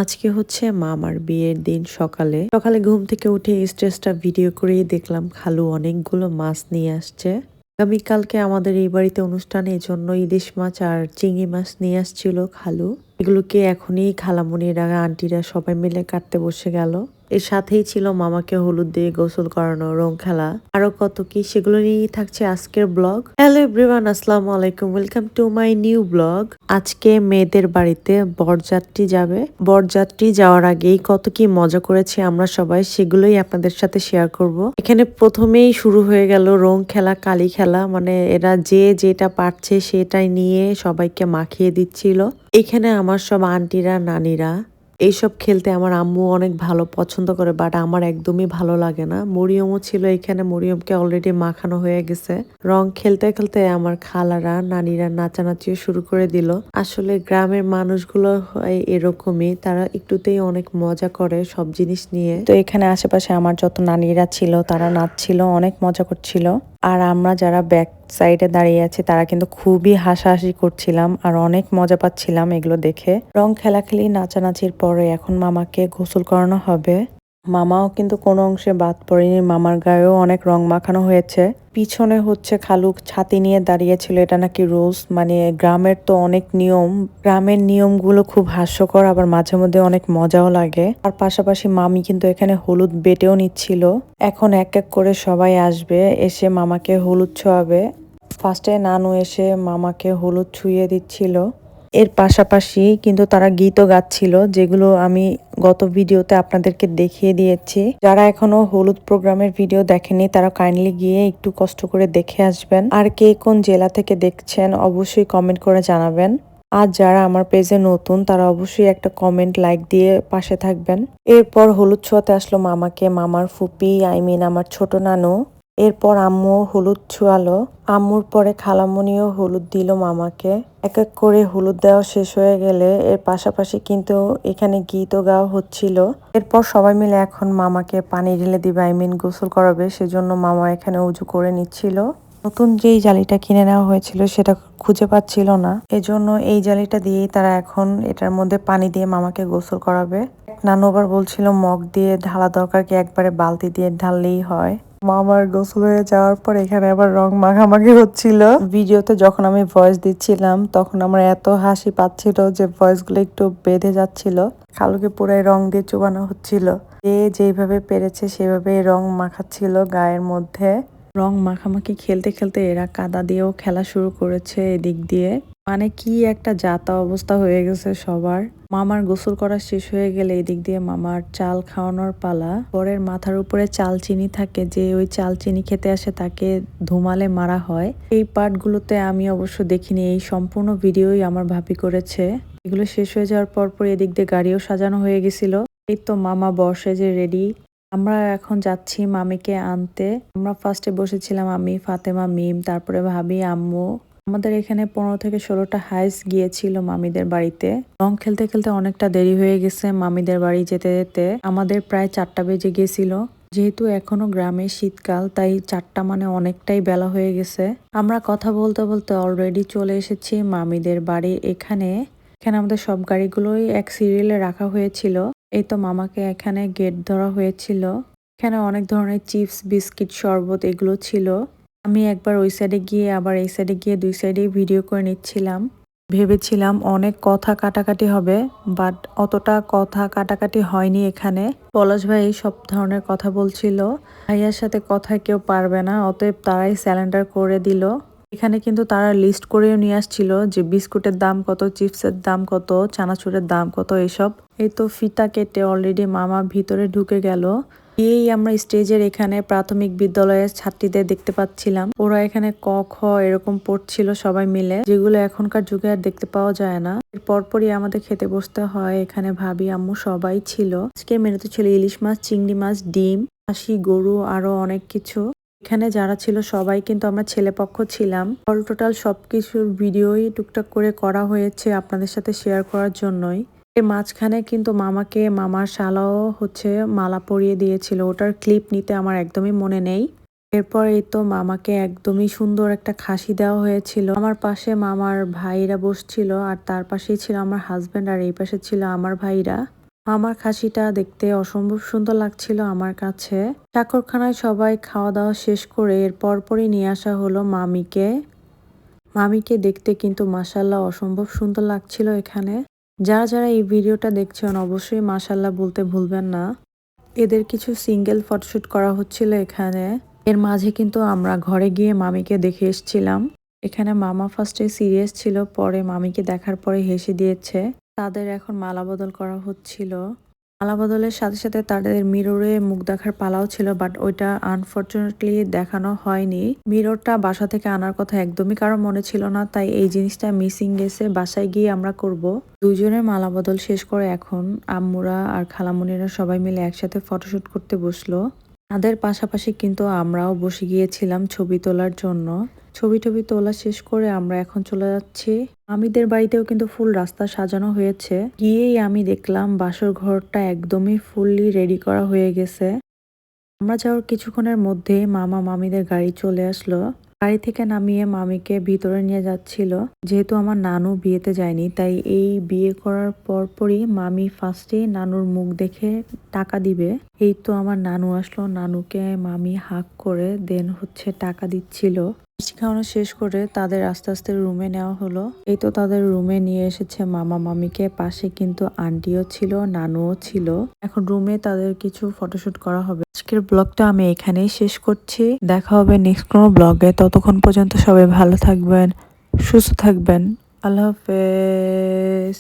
আজকে হচ্ছে মামার বিয়ের দিন সকালে সকালে ঘুম থেকে উঠে স্টেজটা ভিডিও করেই দেখলাম খালু অনেকগুলো মাছ নিয়ে আসছে। আগামীকালকে আমাদের এই বাড়িতে অনুষ্ঠান, এই জন্য ইলিশ মাছ আর চিংড়ি মাছ নিয়ে আসছিল খালু। এগুলোকে এখনই খালামণিরা আন্টিরা সবাই মিলে কাটতে বসে গেল। এর সাথেই ছিল মামাকে হলুদ দিয়ে গোসল করানো, রং খেলা, আরো কত কি, সেগুলো নিয়েই থাকছে আজকের ব্লগ। হ্যালো এভরিওয়ান, আসসালামু আলাইকুম, welcome to my new blog. আজকে মেয়েদের বাড়িতে বরযাত্রী যাবে। বরযাত্রী যাওয়ার আগেই কত কি মজা করেছি আমরা সবাই, সেগুলোই আপনাদের সাথে শেয়ার করব। এখানে প্রথমেই শুরু হয়ে গেল রং খেলা, কালি খেলা, মানে এরা যে যেটা পারছে সেটাই নিয়ে সবাইকে মাখিয়ে দিচ্ছিল। এখানে আমার সব আন্টিরা, নানিরা এইসব খেলতে আমার আম্মু অনেক ভালো পছন্দ করে, বাট আমার একদমই ভালো লাগে না। মরিয়মও ছিল এখানে, মরিয়মকে অলরেডি মাখানো হয়ে গেছে। রং খেলতে খেলতে আমার খালারা, নানিরা নাচানাচিও শুরু করে দিল। আসলে গ্রামের মানুষগুলো হয় এরকমই, তারা একটুতেই অনেক মজা করে সব জিনিস নিয়ে। তো এখানে আশেপাশে আমার যত নানিরা ছিল তারা নাচছিল, অনেক মজা করছিল। আর আমরা যারা ব্যাক সাইডে দাঁড়িয়ে আছি তারা কিন্তু খুবই হাসাহাসি করছিলাম আর অনেক মজা পাচ্ছিলাম এগুলো দেখে। রং খেলাখেলি নাচানাচির পরে এখন মামাকে গোসল করানো হবে। মামাও কিন্তু কোনো অংশে বাদ পড়েনি, মামার গায়েও অনেক রং মাখানো হয়েছে। পিছনে হচ্ছে খালু ছাতি নিয়ে দাঁড়িয়েছিল, এটা নাকি রোজ, মানে গ্রামের তো অনেক নিয়ম, গ্রামের নিয়মগুলো খুব হাস্যকর, আবার মাঝে মধ্যে অনেক মজাও লাগে। আর পাশাপাশি মামি কিন্তু এখানে হলুদ বেটেও নিচ্ছিল। এখন এক এক করে সবাই আসবে, এসে মামাকে হলুদ ছোঁয়াবে। ফার্স্টে নানু এসে মামাকে হলুদ ছুঁয়ে দিচ্ছিল। এর পাশাপাশি কিন্তু তারা গীতও গাচ্ছিল, যেগুলো আমি গত ভিডিওতে আপনাদেরকে দেখিয়ে দিয়েছি। যারা এখনো হলুদ প্রোগ্রামের ভিডিও দেখেনি তারা কাইন্ডলি গিয়ে একটু কষ্ট করে দেখে আসবেন। আর কে কোন জেলা থেকে দেখছেন অবশ্যই কমেন্ট করে জানাবেন। আর যারা আমার পেজে নতুন তারা অবশ্যই একটা কমেন্ট, লাইক দিয়ে পাশে থাকবেন। এরপর হলুদ ছোঁয়াতে আসলো মামাকে মামার ফুপি, আমার ছোট নানু। এরপর আম্মু হলুদ ছোঁয়ালো। আম্মুর পরে খালামণিও হলুদ দিল মামাকে। এক এক করে হলুদ দেওয়া শেষ হয়ে গেলে এর পাশাপাশি কিন্তু এখানে গীতও গাওয়া হচ্ছিল। এরপর সবাই মিলে এখন মামাকে পানি ঢেলে দিবে, গোসল করাবে, সেজন্য মামা এখানে উজু করে নিচ্ছিল। নতুন যেই জালিটা কিনে নেওয়া হয়েছিল সেটা খুঁজে পাচ্ছিল না, এজন্য এই জালিটা দিয়েই তারা এখন এটার মধ্যে পানি দিয়ে মামাকে গোসল করাবে। নানু আবার বলছিল মগ দিয়ে ঢালা দরকার কি, একবারে বালতি দিয়ে ঢাললেই হয়। মামার গোসল হয়ে যাওয়ার পর এখানে আবার রং মাখামাখি হচ্ছিল। ভিডিওতে যখন আমি ভয়েস দিচ্ছিলাম তখন আমার এত হাসি পাচ্ছিল যে ভয়েসগুলো একটু বেঁধে যাচ্ছিল। খালুকে পুরাই রং দিয়ে চুবানো হচ্ছিল। যে যেভাবে পেরেছে সেভাবে রং মাখাচ্ছিল গায়ের মধ্যে। রং মাখামাখি খেলতে খেলতে এরা কাদা দিয়েও খেলা শুরু করেছে এদিক দিয়ে। মানে কি একটা যাতা অবস্থা হয়ে গেছে সবার। মামার গোসল করা শেষ হয়ে গেলে এদিক দিয়ে মামার চাল খাওয়ানোর পালা। বরের মাথার উপরে চাল চিনি থাকে, যে ওই চাল চিনি খেতে আসে তাকে ধুমালে মারা হয়। এই পার্টগুলোতে আমি অবশ্য দেখিনি, এই সম্পূর্ণ ভিডিওই আমার ভাবি করেছে। এগুলো শেষ হয়ে যাওয়ার পর এদিক দিয়ে গাড়িও সাজানো হয়ে গেছিল। এই তো মামা বসে যে রেডি। আমরা এখন যাচ্ছি মামিকে আনতে। আমরা ফার্স্টে বসেছিলাম আমি, ফাতেমা, মিম, তারপরে ভাবি, আম্মু। আমাদের এখানে 15 থেকে 16টা হাইস গিয়েছিল মামিদের বাড়িতে। রং খেলতে খেলতে অনেকটা দেরি হয়ে গেছে মামিদের বাড়ি যেতে যেতে। আমাদের প্রায় 4টা বেজে গিয়েছিল। যেহেতু এখনো গ্রামে শীতকাল, তাই 4টা মানে অনেকটাই বেলা হয়ে গেছে। আমরা কথা বলতে বলতে অলরেডি চলে এসেছি মামিদের বাড়ির এখানে। এখানে আমাদের সব গাড়িগুলোই এক সিরিয়ালে রাখা হয়েছিল। এই তো মামাকে এখানে গেট ধরা হয়েছিল। এখানে অনেক ধরনের চিপস, বিস্কিট, শরবত এগুলো ছিল। আমি একবার ওই সাইডে গিয়ে আবার এই সাইডে গিয়ে দুই সাইডেই ভিডিও করে নিচ্ছিলাম। ভেবেছিলাম অনেক কথা কাটাকাটি হবে, বাট অতটা কথা কাটাকাটি হয়নি এখানে। পলাশ ভাই এই সব ধরনের কথা বলছিল। ভাইয়ার সাথে কথা কেউ পারবে না, অতএব তারাই স্যালেন্ডার করে দিল। এখানে কিন্তু তারা লিস্ট করেও নিয়ে আসছিল যে বিস্কুটের দাম কত, চিপসের দাম কত, চানাচুরের দাম কত, এসব। এই তো ফিতা কেটে অলরেডি মামা ভিতরে ঢুকে গেল। এই আমরা স্টেজের এখানে প্রাথমিক বিদ্যালয়ের ছাত্রীদের দেখতে পাচ্ছিলাম। ওরা এখানে ক খ এরকম পড়ছিল সবাই মিলে, যেগুলো এখনকার যুগে আর দেখতে পাওয়া যায় না। এর পরপরই আমাদের খেতে বসতে হয়। এখানে ভাবি, আম্মু সবাই ছিল। আজকে মেনুতে ছিল ইলিশ মাছ, চিংড়ি মাছ, ডিম, খাসি, গরু, আরো অনেক কিছু। এখানে যারা ছিল সবাই কিন্তু আমরা ছেলেপক্ষ ছিলাম। অল টোটাল সবকিছুর ভিডিওই টুকটাক করে করা হয়েছে আপনাদের সাথে শেয়ার করার জন্যই। এর মাঝখানে কিন্তু মামাকে মামার শালাও হচ্ছে মালা পরিয়ে দিয়েছিল, ওটার ক্লিপ নিতে আমার একদমই মনে নেই। এরপর এই তো মামাকে একদমই সুন্দর একটা খাসি দেওয়া হয়েছিল। আমার পাশে মামার ভাইরা বসছিল, আর তার পাশেই ছিল আমার হাজবেন্ড, আর এই পাশে ছিল আমার ভাইরা। আমার খাসিটা দেখতে অসম্ভব সুন্দর লাগছিল আমার কাছে। চাকরখানায় সবাই খাওয়া দাওয়া শেষ করে এর পরপরই নিয়ে আসা হলো মামিকে। মামিকে দেখতে কিন্তু মাশাআল্লাহ অসম্ভব সুন্দর লাগছিল এখানে। যারা যারা এই ভিডিওটা দেখছেন অবশ্যই মাশাআল্লাহ বলতে ভুলবেন না। এদের কিছু সিঙ্গেল ফটোশুট করা হচ্ছিল এখানে। এর মাঝে কিন্তু আমরা ঘরে গিয়ে মামিকে দেখে এসেছিলাম। এখানে মামা ফার্স্টে সিরিয়াস ছিল, পরে মামিকে দেখার পরে হেসে দিয়েছে। তাদের এখন মালা বদল করা হচ্ছিল। মালা বদলের সাথে সাথে তাদের মিররে মুখ দেখার পালাও ছিল, বাট ওইটা আনফরচুনেটলি দেখানো হয়নি। মিররটা বাসা থেকে আনার কথা একদমই কারো মনে ছিল না, তাই এই জিনিসটা মিসিং গেছে। বাসায় গিয়ে আমরা করব। দুজনের মালা বদল শেষ করে এখন আম্মুরা আর খালামুনিরা সবাই মিলে একসাথে ফটোশুট করতে বসলো। তাদের পাশাপাশি কিন্তু আমরাও বসে গিয়েছিলাম ছবি তোলার জন্য। ছবি টবি তোলা শেষ করে আমরা এখন চলে যাচ্ছি। আমিদের বাড়িতেও কিন্তু ফুল রাস্তা সাজানো হয়েছে। গিয়েই আমি দেখলাম বাসর ঘরটা একদমই ফুললি রেডি করা হয়ে গেছে। আমরা যাওয়ার কিছুক্ষণের মধ্যে মামা মামিদের গাড়ি চলে আসলো। গাড়ি থেকে নামিয়ে মামিকে ভিতরে নিয়ে যাচ্ছিল। যেহেতু আমার নানু বিয়েতে যায়নি, তাই এই বিয়ে করার পরপরই মামি ফার্স্টেই নানুর মুখ দেখে টাকা দিবে। এই তো আমার নানু আসলো, নানুকে মামি হাক করে দেন হচ্ছে টাকা দিচ্ছিল। মিষ্টি খাওয়ানো শেষ করে তাদের আস্তে আস্তে রুমে নেওয়া হলো। এই তো তাদের রুমে নিয়ে এসেছে মামা মামিকে। পাশে কিন্তু আন্টিও ছিল, নানুও ছিল। এখন রুমে তাদের কিছু ফটোশুট করা হবে। আজকের ব্লগটা আমি এখানেই শেষ করছি। দেখা হবে নেক্সট কোনো ব্লগে। ততক্ষণ পর্যন্ত সবাই ভালো থাকবেন, সুস্থ থাকবেন। আল্লাহ হাফেজ।